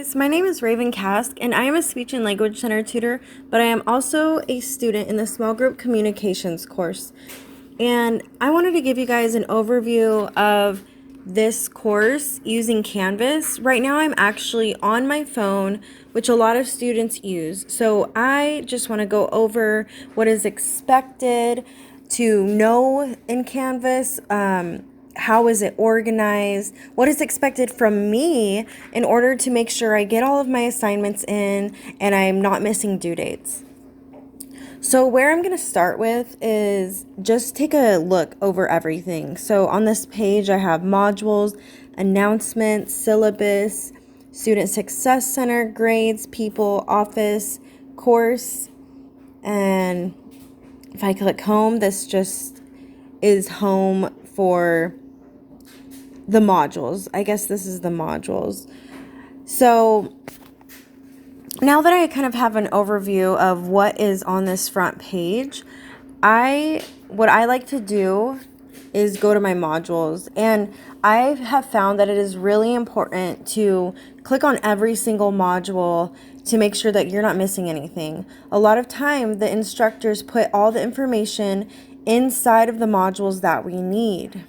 guys, my name is Raven Kask and I am a speech and language center tutor, but I am also a student in the small group communications course. And I wanted to give you guys an overview of this course using Canvas. Right now I'm actually on my phone, which a lot of students use. So I just want to go over what is expected to know in Canvas. How is it organized? What is expected from me in order to make sure I get all of my assignments in and I'm not missing due dates? So where I'm going to start with is just take a look over everything. So on this page, I have modules, announcements, syllabus, student success center, grades, people, office, course, and if I click home, this just is home for the modules. I guess this is the modules. So now that I kind of have an overview of what is on this front page, what I like to do is go to my modules, and I have found that it is really important to click on every single module to make sure that you're not missing anything. A lot of time the instructors put all the information inside of the modules that we need.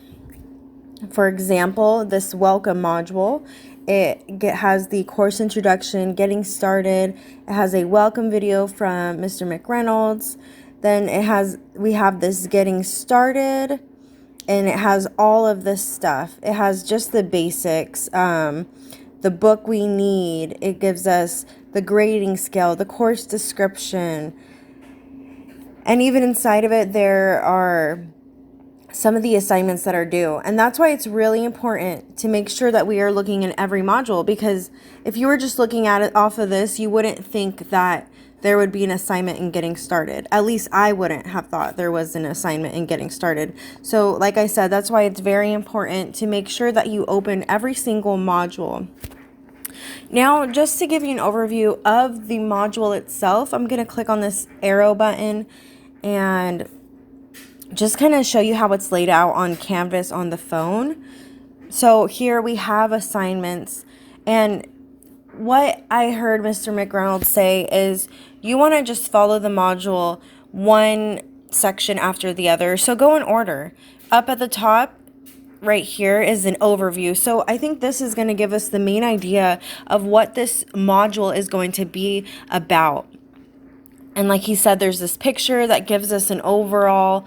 For example, this welcome module, it has the course introduction, getting started. It has a welcome video from Mr. McReynolds. Then we have this getting started, and it has all of this stuff. It has just the basics, the book we need. It gives us the grading scale, the course description, and even inside of it, there are some of the assignments that are due. And that's why it's really important to make sure that we are looking in every module, because if you were just looking at it off of this, you wouldn't think that there would be an assignment in getting started. At least I wouldn't have thought there was an assignment in getting started. So like I said, that's why it's very important to make sure that you open every single module. Now, just to give you an overview of the module itself, I'm going to click on this arrow button and just kind of show you how it's laid out on Canvas on the phone. So here we have assignments, and what I heard Mr. McReynolds say is you want to just follow the module one section after the other. So go in order. Up at the top right here is an overview. So I think this is going to give us the main idea of what this module is going to be about. And like he said, there's this picture that gives us an overall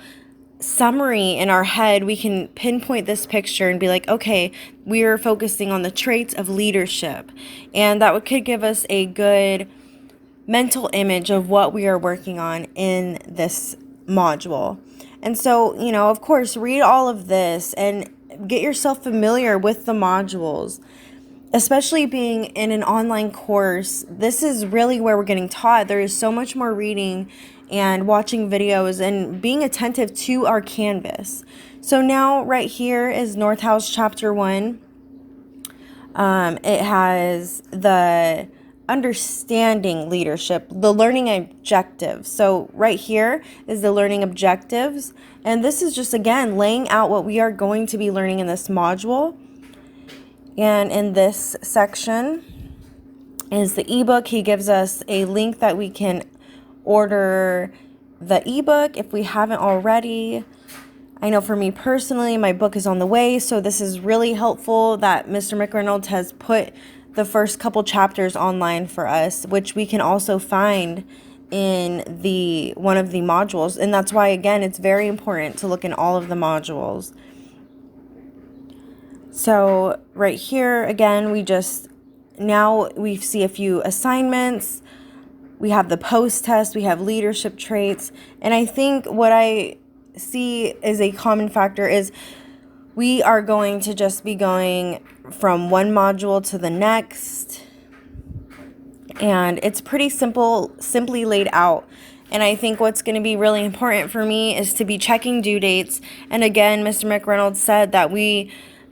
summary in our head. We can pinpoint this picture and be like, okay, we are focusing on the traits of leadership, and that could give us a good mental image of what we are working on in this module. And so, of course, read all of this and get yourself familiar with the modules. Especially being in an online course, this is really where we're getting taught. There is so much more reading and watching videos and being attentive to our Canvas. So now right here is North House Chapter 1. It has the understanding leadership, the learning objectives. So right here is the learning objectives. And this is just, again, laying out what we are going to be learning in this module. And in this section is the ebook. He gives us a link that we can order the ebook if we haven't already. I know for me personally, my book is on the way, so this is really helpful that Mr. McReynolds has put the first couple chapters online for us, which we can also find in one of the modules. And that's why, again, it's very important to look in all of the modules. So right here, again, now we see a few assignments. We have the post test, we have leadership traits. And I think what I see as a common factor is we are going to just be going from one module to the next. And it's pretty simply laid out. And I think what's going to be really important for me is to be checking due dates. And again, Mr. McReynolds said that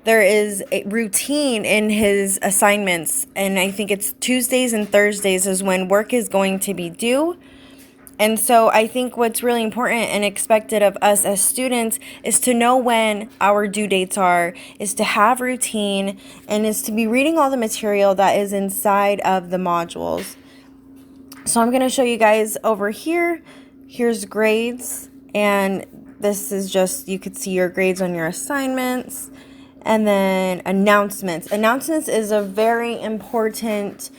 there is a routine in his assignments, and I think it's Tuesdays and Thursdays is when work is going to be due. And so I think what's really important and expected of us as students is to know when our due dates are, is to have routine, and is to be reading all the material that is inside of the modules. So I'm going to show you guys over here. Here's grades, and this is just, you could see your grades on your assignments. And then announcements. Announcements is a very important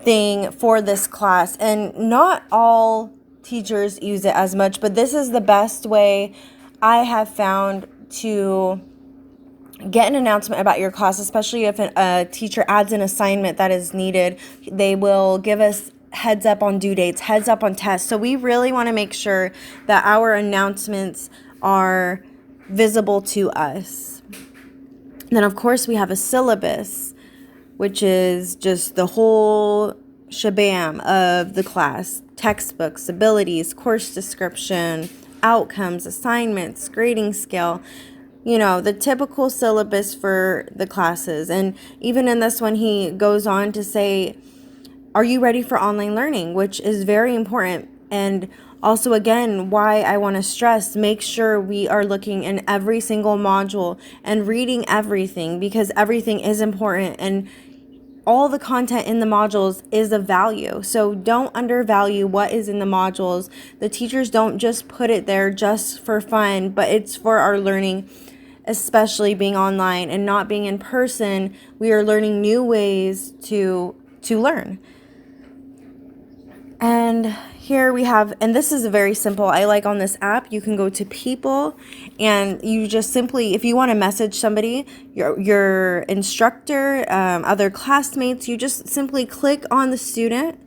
thing for this class, and not all teachers use it as much, but this is the best way I have found to get an announcement about your class, especially if a teacher adds an assignment that is needed. They will give us heads up on due dates, heads up on tests. So we really want to make sure that our announcements are visible to us. Then, of course, we have a syllabus, which is just the whole shabam of the class. Textbooks, abilities, course description, outcomes, assignments, grading scale. You know, the typical syllabus for the classes. And even in this one, he goes on to say, are you ready for online learning? Which is very important. And also, again, why I want to stress, make sure we are looking in every single module and reading everything, because everything is important and all the content in the modules is of value. So don't undervalue what is in the modules. The teachers don't just put it there just for fun, but it's for our learning, especially being online and not being in person. We are learning new ways to learn. And here we have, and this is very simple. I like on this app, you can go to people and you just simply, if you want to message somebody, your instructor, other classmates, you just simply click on the student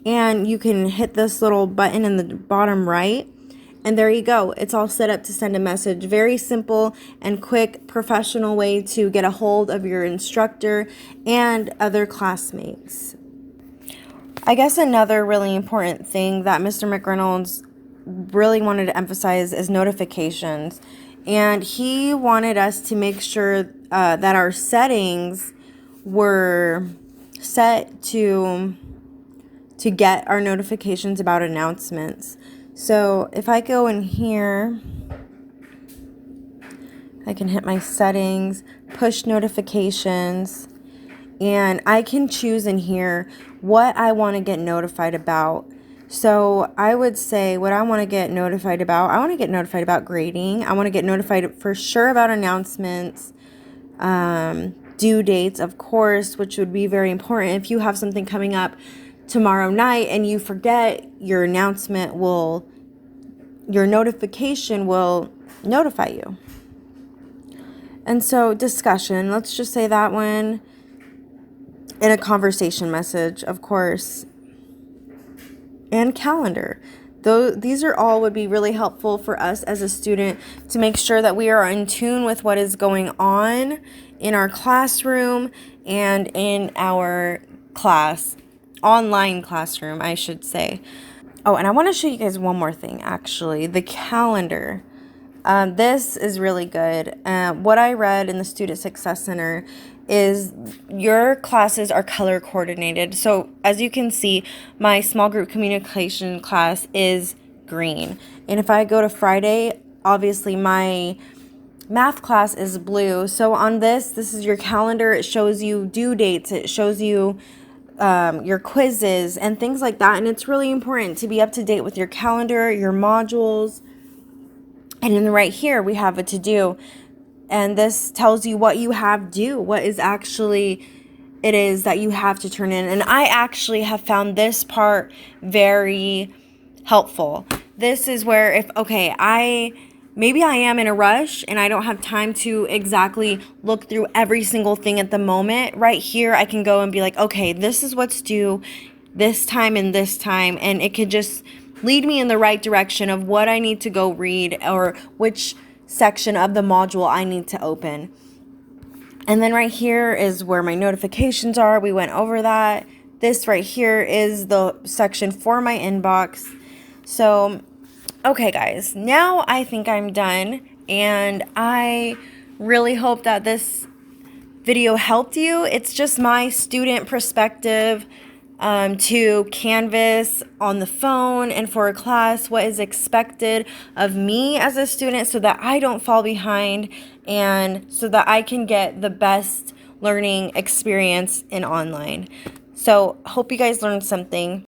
and you can hit this little button in the bottom right. And there you go. It's all set up to send a message. Very simple and quick, professional way to get a hold of your instructor and other classmates. I guess another really important thing that Mr. McReynolds really wanted to emphasize is notifications. And he wanted us to make sure that our settings were set to get our notifications about announcements. So if I go in here, I can hit my settings, push notifications, and I can choose in here what I want to get notified about. So I would say what I want to get notified about, I want to get notified about grading. I want to get notified for sure about announcements, due dates, of course, which would be very important. If you have something coming up tomorrow night and you forget, your notification will notify you. And so discussion, let's just say that one. In a conversation message, of course, and calendar. Though these are all would be really helpful for us as a student to make sure that we are in tune with what is going on in our classroom and in our online classroom, I should say. Oh, and I want to show you guys one more thing, actually, the calendar. This is really good. What I read in the Student Success Center is your classes are color coordinated. So as you can see, my small group communication class is green. And if I go to Friday, obviously my math class is blue. So on this is your calendar. It shows you due dates. It shows you your quizzes and things like that. And it's really important to be up to date with your calendar, your modules. And then right here, we have a to-do. And this tells you what you have due, what is actually it is that you have to turn in. And I actually have found this part very helpful. This is where maybe I am in a rush and I don't have time to exactly look through every single thing at the moment. Right here, I can go and be like, okay, this is what's due this time and this time. And it could just lead me in the right direction of what I need to go read or which section of the module I need to open. And then right here is where my notifications are. We went over that. This right here is the section for my inbox. So, okay guys, now I think I'm done, and I really hope that this video helped you. It's just my student perspective to Canvas on the phone and for a class, what is expected of me as a student so that I don't fall behind and so that I can get the best learning experience in online. So hope you guys learned something.